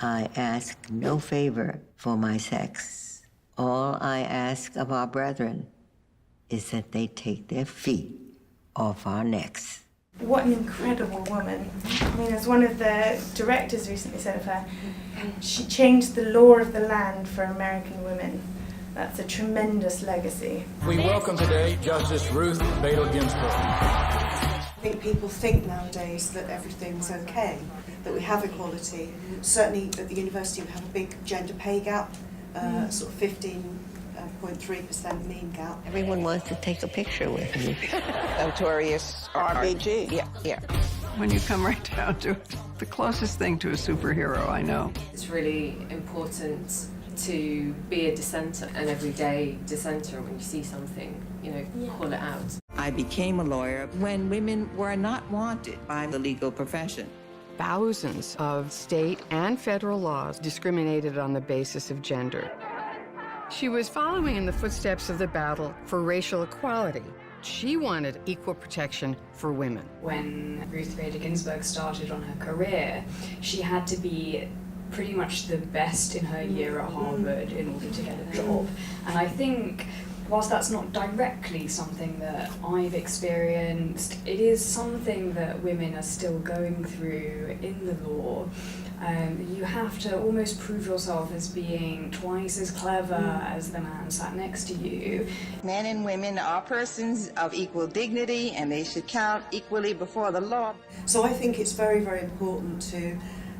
I ask no favor for my sex. All I ask of our brethren is that they take their feet off our necks. What an incredible woman. I mean, as one of the directors recently said of her, she changed the law of the land for American women. That's a tremendous legacy. We welcome today Justice Ruth Bader Ginsburg. I think people think nowadays that everything's okay, that we have equality. Certainly at the university we have a big gender pay gap, sort of 15.3% mean gap. Everyone wants to take a picture with me. Notorious RBG. Yeah. When you come right down to it, the closest thing to a superhero I know. It's really important to be a dissenter, an everyday dissenter. When you see something, call it out. I became a lawyer when women were not wanted by the legal profession. Thousands of state and federal laws discriminated on the basis of gender. She was following in the footsteps of the battle for racial equality. She wanted equal protection for women. When Ruth Bader Ginsburg started on her career, she had to be pretty much the best in her year at Harvard in order to get a job. And I think, whilst that's not directly something that I've experienced, it is something that women are still going through in the law. You have to almost prove yourself as being twice as clever as the man sat next to you. Men and women are persons of equal dignity and they should count equally before the law. So I think it's very, very important to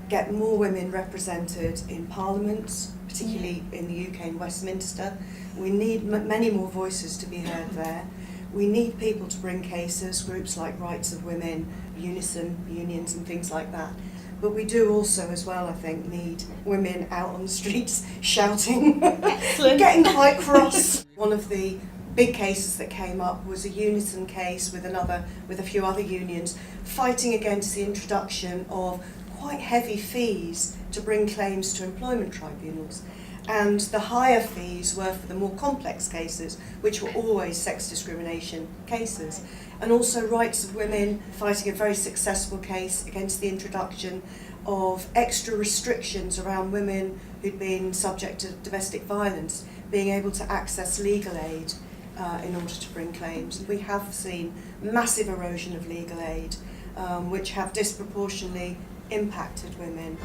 get more women represented in Parliament, particularly in the UK in Westminster. We need many more voices to be heard there. We need people to bring cases, groups like Rights of Women, Unison, unions and things like that. But we do also, as well, I think, need women out on the streets shouting, getting quite cross. One of the big cases that came up was a Unison case with a few other unions fighting against the introduction of quite heavy fees to bring claims to employment tribunals. And the higher fees were for the more complex cases, which were always sex discrimination cases. And also Rights of Women fighting a very successful case against the introduction of extra restrictions around women who'd been subject to domestic violence, being able to access legal aid in order to bring claims. We have seen massive erosion of legal aid, which have disproportionately impacted women.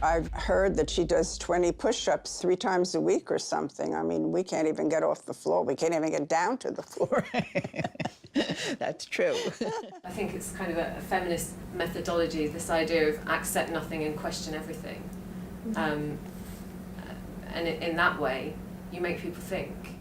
I've heard that she does 20 push-ups 3 times a week or something. I mean, we can't even get off the floor. We can't even get down to the floor. That's true. I think it's kind of a feminist methodology, this idea of accept nothing and question everything. And in that way, you make people think.